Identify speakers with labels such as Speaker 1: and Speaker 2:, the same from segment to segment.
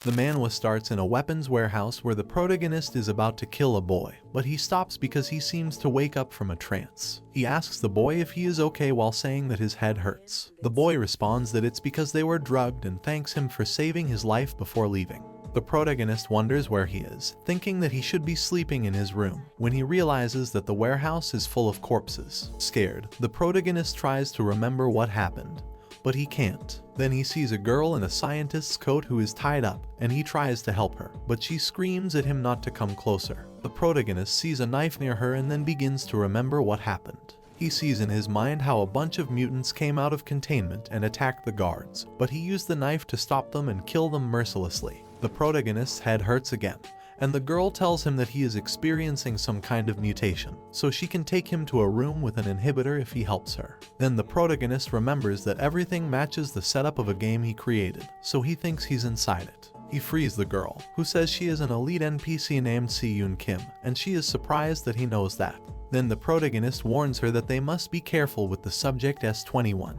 Speaker 1: The manhwa starts in a weapons warehouse where the protagonist is about to kill a boy, but he stops because he seems to wake up from a trance. He asks the boy if he is okay while saying that his head hurts. The boy responds that it's because they were drugged and thanks him for saving his life before leaving. The protagonist wonders where he is, thinking that he should be sleeping in his room, when he realizes that the warehouse is full of corpses. Scared, the protagonist tries to remember what happened, but he can't. Then he sees a girl in a scientist's coat who is tied up, and he tries to help her, but she screams at him not to come closer. The protagonist sees a knife near her and then begins to remember what happened. He sees in his mind how a bunch of mutants came out of containment and attacked the guards, but he used the knife to stop them and kill them mercilessly. The protagonist's head hurts again, and the girl tells him that he is experiencing some kind of mutation, so she can take him to a room with an inhibitor if he helps her. Then the protagonist remembers that everything matches the setup of a game he created, so he thinks he's inside it. He frees the girl, who says she is an elite NPC named Si-yoon Kim, and she is surprised that he knows that. Then the protagonist warns her that they must be careful with the subject S21,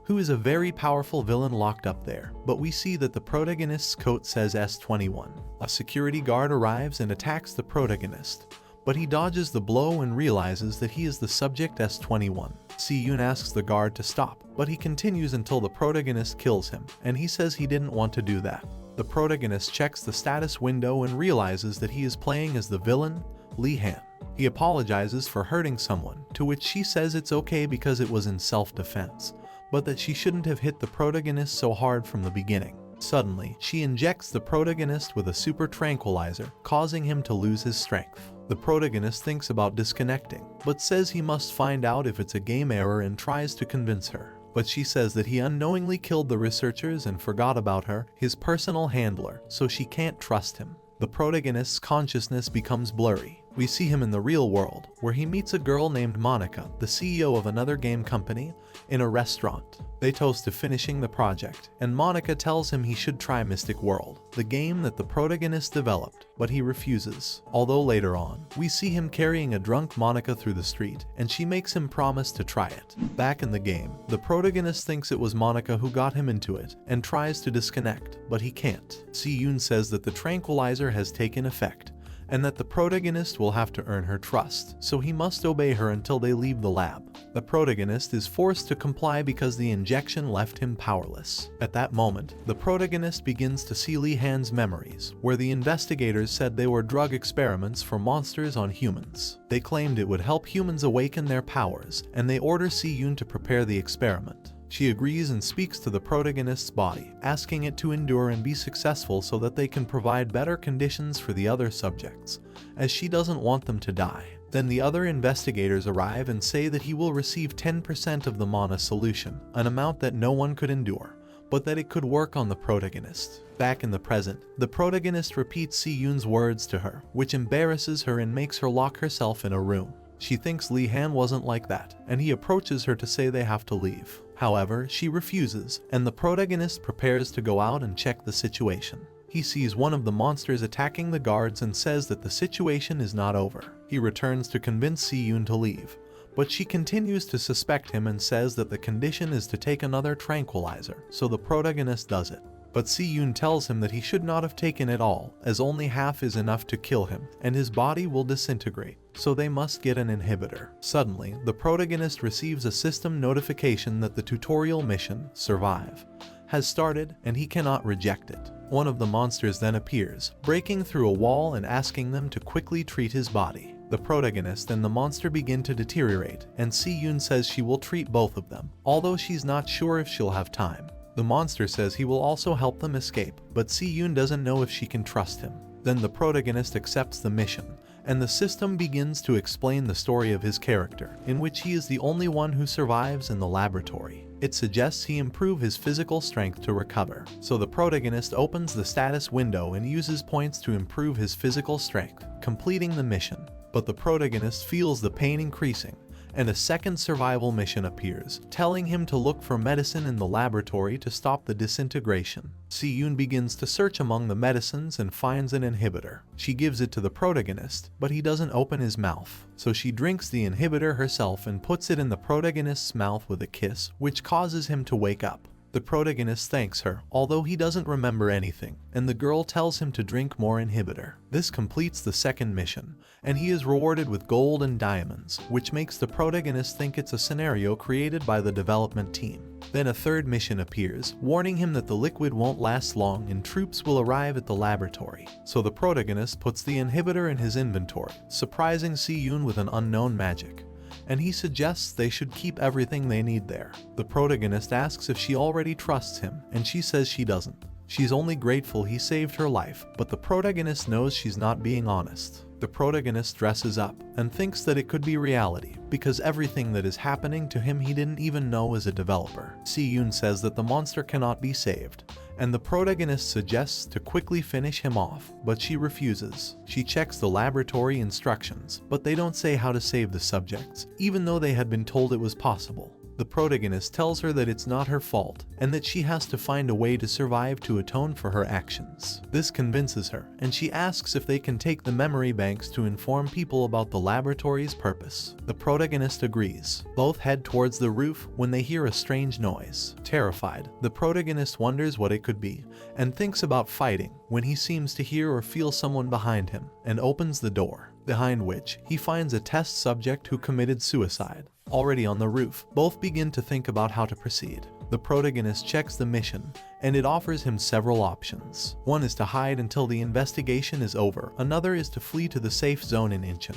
Speaker 1: who is a very powerful villain locked up there, but we see that the protagonist's coat says S21. A security guard arrives and attacks the protagonist, but he dodges the blow and realizes that he is the subject S21. Si-yoon asks the guard to stop, but he continues until the protagonist kills him, and he says he didn't want to do that. The protagonist checks the status window and realizes that he is playing as the villain, Lee-han. He apologizes for hurting someone, to which she says it's okay because it was in self-defense, but that she shouldn't have hit the protagonist so hard from the beginning. Suddenly, she injects the protagonist with a super tranquilizer, causing him to lose his strength. The protagonist thinks about disconnecting, but says he must find out if it's a game error and tries to convince her. But she says that he unknowingly killed the researchers and forgot about her, his personal handler, so she can't trust him. The protagonist's consciousness becomes blurry. We see him in the real world, where he meets a girl named Monica, the CEO of another game company, in a restaurant. They toast to finishing the project, and Monica tells him he should try Mystic World, the game that the protagonist developed, but he refuses. Although later on, we see him carrying a drunk Monica through the street, and she makes him promise to try it. Back in the game, the protagonist thinks it was Monica who got him into it, and tries to disconnect, but he can't. Si-yoon says that the tranquilizer has taken effect, and that the protagonist will have to earn her trust, so he must obey her until they leave the lab. The protagonist is forced to comply because the injection left him powerless. At that moment, the protagonist begins to see Lee-han's memories, where the investigators said they were drug experiments for monsters on humans. They claimed it would help humans awaken their powers, and they order Si-yoon to prepare the experiment. She agrees and speaks to the protagonist's body, asking it to endure and be successful so that they can provide better conditions for the other subjects, as she doesn't want them to die. Then the other investigators arrive and say that he will receive 10% of the mana solution, an amount that no one could endure, but that it could work on the protagonist. Back in the present, the protagonist repeats Si-yoon's words to her, which embarrasses her and makes her lock herself in a room. She thinks Lee-han wasn't like that, and he approaches her to say they have to leave. However, she refuses, and the protagonist prepares to go out and check the situation. He sees one of the monsters attacking the guards and says that the situation is not over. He returns to convince Si-yoon to leave, but she continues to suspect him and says that the condition is to take another tranquilizer, so the protagonist does it. But Si-yoon tells him that he should not have taken it all, as only half is enough to kill him, and his body will disintegrate, so they must get an inhibitor. Suddenly, the protagonist receives a system notification that the tutorial mission, Survive, has started, and he cannot reject it. One of the monsters then appears, breaking through a wall and asking them to quickly treat his body. The protagonist and the monster begin to deteriorate, and Si-yoon says she will treat both of them, although she's not sure if she'll have time. The monster says he will also help them escape, but Si-yoon doesn't know if she can trust him. Then the protagonist accepts the mission, and the system begins to explain the story of his character, in which he is the only one who survives in the laboratory. It suggests he improve his physical strength to recover, so the protagonist opens the status window and uses points to improve his physical strength, completing the mission. But the protagonist feels the pain increasing, and a second survival mission appears, telling him to look for medicine in the laboratory to stop the disintegration. Si-yoon begins to search among the medicines and finds an inhibitor. She gives it to the protagonist, but he doesn't open his mouth, so she drinks the inhibitor herself and puts it in the protagonist's mouth with a kiss, which causes him to wake up. The protagonist thanks her, although he doesn't remember anything, and the girl tells him to drink more inhibitor. This completes the second mission, and he is rewarded with gold and diamonds, which makes the protagonist think it's a scenario created by the development team. Then a third mission appears, warning him that the liquid won't last long and troops will arrive at the laboratory. So the protagonist puts the inhibitor in his inventory, surprising Si-yoon with an unknown magic, and he suggests they should keep everything they need there. The protagonist asks if she already trusts him, and she says she doesn't. She's only grateful he saved her life, but the protagonist knows she's not being honest. The protagonist dresses up and thinks that it could be reality, because everything that is happening to him he didn't even know as a developer. Si-yoon says that the monster cannot be saved, and the protagonist suggests to quickly finish him off, but she refuses. She checks the laboratory instructions, but they don't say how to save the subjects, even though they had been told it was possible. The protagonist tells her that it's not her fault, and that she has to find a way to survive to atone for her actions. This convinces her, and she asks if they can take the memory banks to inform people about the laboratory's purpose. The protagonist agrees. Both head towards the roof when they hear a strange noise. Terrified, the protagonist wonders what it could be, and thinks about fighting, when he seems to hear or feel someone behind him, and opens the door, behind which he finds a test subject who committed suicide. Already on the roof, both begin to think about how to proceed. The protagonist checks the mission, and it offers him several options. One is to hide until the investigation is over, another is to flee to the safe zone in Incheon,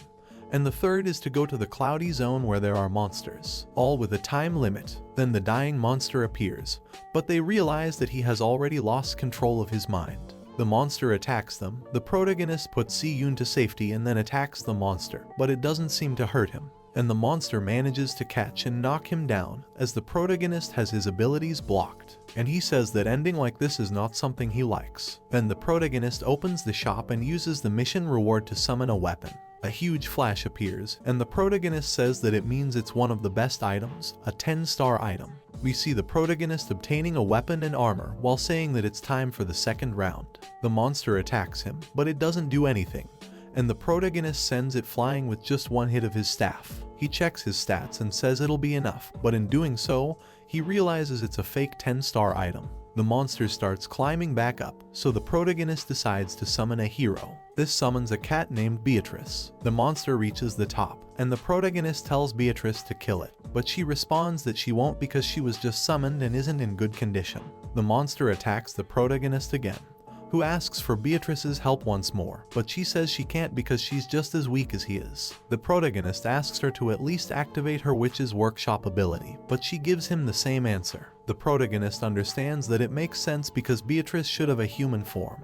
Speaker 1: and the third is to go to the cloudy zone where there are monsters, all with a time limit. Then the dying monster appears, but they realize that he has already lost control of his mind. The monster attacks them. The protagonist puts Si-yoon to safety and then attacks the monster, but it doesn't seem to hurt him, and the monster manages to catch and knock him down, as the protagonist has his abilities blocked, and he says that ending like this is not something he likes. Then the protagonist opens the shop and uses the mission reward to summon a weapon. A huge flash appears, and the protagonist says that it means it's one of the best items, a 10-star item. We see the protagonist obtaining a weapon and armor while saying that it's time for the second round. The monster attacks him, but it doesn't do anything, and the protagonist sends it flying with just one hit of his staff. He checks his stats and says it'll be enough, but in doing so, he realizes it's a fake 10-star item. The monster starts climbing back up, so the protagonist decides to summon a hero. This summons a cat named Beatrice. The monster reaches the top, and the protagonist tells Beatrice to kill it, but she responds that she won't because she was just summoned and isn't in good condition. The monster attacks the protagonist again, who asks for Beatrice's help once more, but she says she can't because she's just as weak as he is. The protagonist asks her to at least activate her witch's workshop ability, but she gives him the same answer. The protagonist understands that it makes sense because Beatrice should have a human form,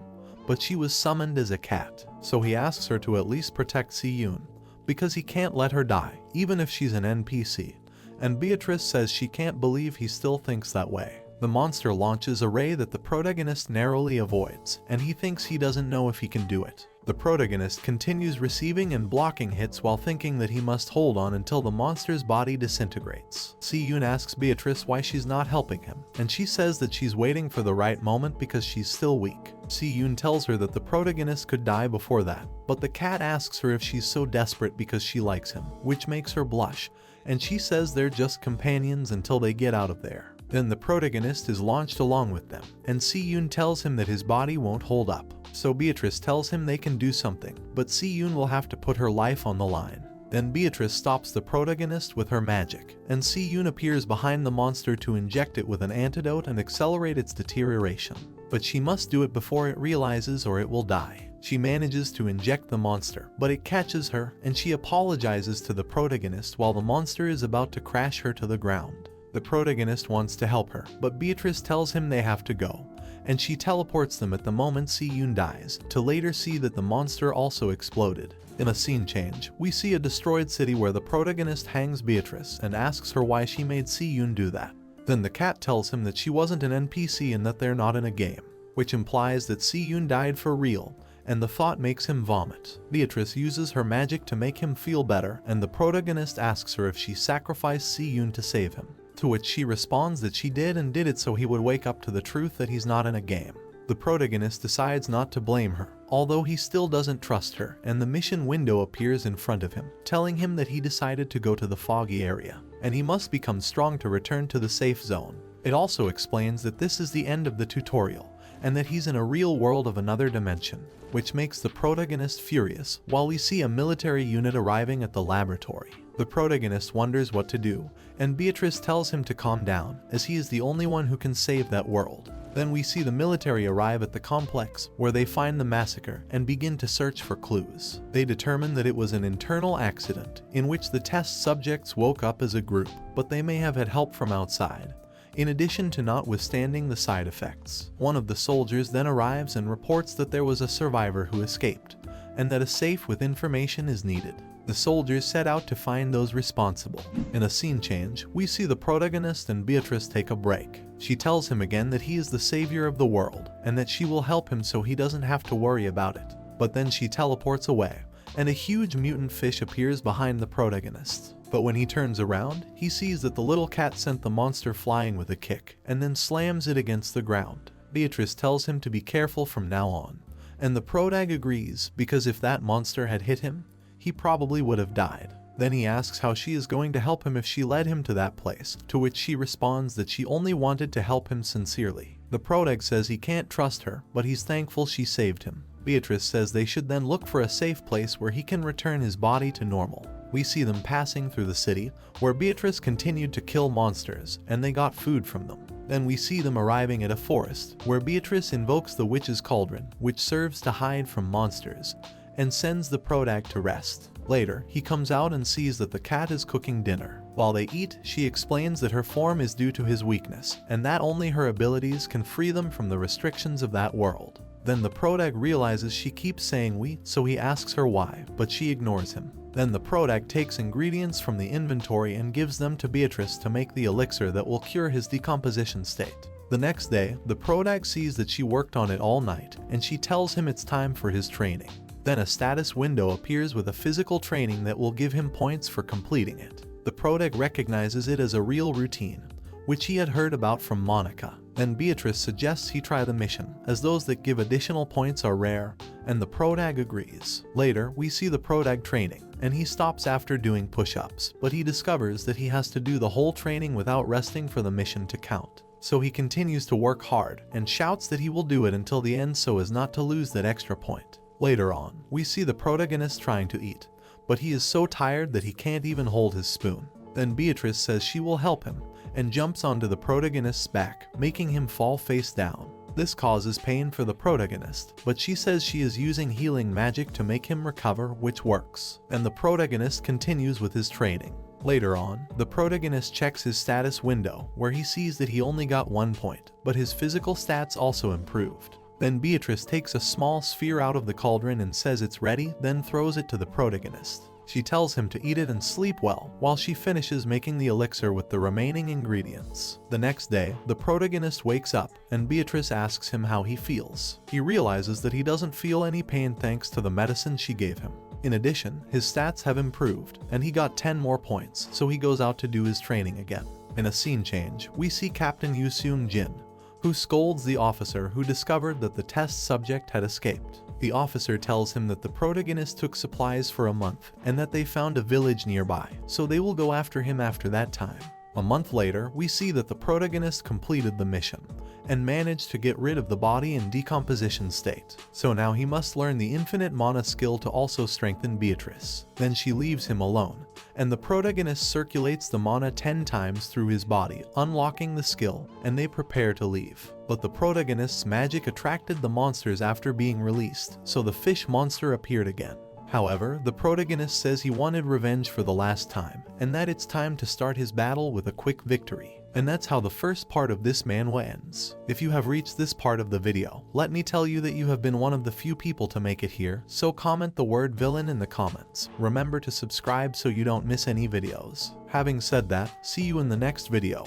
Speaker 1: but she was summoned as a cat, so he asks her to at least protect Si-yoon, because he can't let her die, even if she's an NPC, and Beatrice says she can't believe he still thinks that way. The monster launches a ray that the protagonist narrowly avoids, and he thinks he doesn't know if he can do it. The protagonist continues receiving and blocking hits while thinking that he must hold on until the monster's body disintegrates. Si-yoon asks Beatrice why she's not helping him, and she says that she's waiting for the right moment because she's still weak. Si-yoon tells her that the protagonist could die before that, but the cat asks her if she's so desperate because she likes him, which makes her blush, and she says they're just companions until they get out of there. Then the protagonist is launched along with them, and Si-yoon tells him that his body won't hold up. So Beatrice tells him they can do something, but Si-yoon will have to put her life on the line. Then Beatrice stops the protagonist with her magic, and Si-yoon appears behind the monster to inject it with an antidote and accelerate its deterioration. But she must do it before it realizes or it will die. She manages to inject the monster, but it catches her, and she apologizes to the protagonist while the monster is about to crash her to the ground. The protagonist wants to help her, but Beatrice tells him they have to go, and she teleports them at the moment Si-yoon dies, to later see that the monster also exploded. In a scene change, we see a destroyed city where the protagonist hangs Beatrice and asks her why she made Si-yoon do that. Then the cat tells him that she wasn't an NPC and that they're not in a game, which implies that Si-yoon died for real, and the thought makes him vomit. Beatrice uses her magic to make him feel better, and the protagonist asks her if she sacrificed Si-yoon to save him, to which she responds that she did and did it so he would wake up to the truth that he's not in a game. The protagonist decides not to blame her, although he still doesn't trust her, and the mission window appears in front of him, telling him that he decided to go to the foggy area, and he must become strong to return to the safe zone. It also explains that this is the end of the tutorial, and that he's in a real world of another dimension, which makes the protagonist furious while we see a military unit arriving at the laboratory. The protagonist wonders what to do, and Beatrice tells him to calm down, as he is the only one who can save that world. Then we see the military arrive at the complex, where they find the massacre and begin to search for clues. They determine that it was an internal accident, in which the test subjects woke up as a group, but they may have had help from outside, in addition to not withstanding the side effects. One of the soldiers then arrives and reports that there was a survivor who escaped, and that a safe with information is needed. The soldiers set out to find those responsible. In a scene change, we see the protagonist and Beatrice take a break. She tells him again that he is the savior of the world, and that she will help him so he doesn't have to worry about it. But then she teleports away, and a huge mutant fish appears behind the protagonist. But when he turns around, he sees that the little cat sent the monster flying with a kick, and then slams it against the ground. Beatrice tells him to be careful from now on, and the protag agrees, because if that monster had hit him, he probably would have died. Then he asks how she is going to help him if she led him to that place, to which she responds that she only wanted to help him sincerely. The protag says he can't trust her, but he's thankful she saved him. Beatrice says they should then look for a safe place where he can return his body to normal. We see them passing through the city, where Beatrice continued to kill monsters, and they got food from them. Then we see them arriving at a forest, where Beatrice invokes the witch's cauldron, which serves to hide from monsters, and sends the protag to rest. Later, he comes out and sees that the cat is cooking dinner. While they eat, she explains that her form is due to his weakness, and that only her abilities can free them from the restrictions of that world. Then the protag realizes she keeps saying we, so he asks her why, but she ignores him. Then the protag takes ingredients from the inventory and gives them to Beatrice to make the elixir that will cure his decomposition state. The next day, the protag sees that she worked on it all night, and she tells him it's time for his training. Then a status window appears with a physical training that will give him points for completing it. The protag recognizes it as a real routine, which he had heard about from Monica. Then Beatrice suggests he try the mission, as those that give additional points are rare, and the protag agrees. Later, we see the protag training, and he stops after doing push-ups, but he discovers that he has to do the whole training without resting for the mission to count. So he continues to work hard, and shouts that he will do it until the end so as not to lose that extra point. Later on, we see the protagonist trying to eat, but he is so tired that he can't even hold his spoon. Then Beatrice says she will help him, and jumps onto the protagonist's back, making him fall face down. This causes pain for the protagonist, but she says she is using healing magic to make him recover, which works. And the protagonist continues with his training. Later on, the protagonist checks his status window, where he sees that he only got 1 point, but his physical stats also improved. Then Beatrice takes a small sphere out of the cauldron and says it's ready, then throws it to the protagonist. She tells him to eat it and sleep well, while she finishes making the elixir with the remaining ingredients. The next day, the protagonist wakes up, and Beatrice asks him how he feels. He realizes that he doesn't feel any pain thanks to the medicine she gave him. In addition, his stats have improved, and he got 10 more points, so he goes out to do his training again. In a scene change, we see Captain Yoosung Jin, who scolds the officer who discovered that the test subject had escaped. The officer tells him that the protagonist took supplies for a month and that they found a village nearby, so they will go after him after that time. A month later, we see that the protagonist completed the mission and managed to get rid of the body in decomposition state. So now he must learn the infinite mana skill to also strengthen Beatrice. Then she leaves him alone, and the protagonist circulates the mana 10 times through his body, unlocking the skill, and they prepare to leave. But the protagonist's magic attracted the monsters after being released, so the fish monster appeared again. However, the protagonist says he wanted revenge for the last time, and that it's time to start his battle with a quick victory. And that's how the first part of this manhwa ends. If you have reached this part of the video, let me tell you that you have been one of the few people to make it here, so comment the word villain in the comments. Remember to subscribe so you don't miss any videos. Having said that, see you in the next video.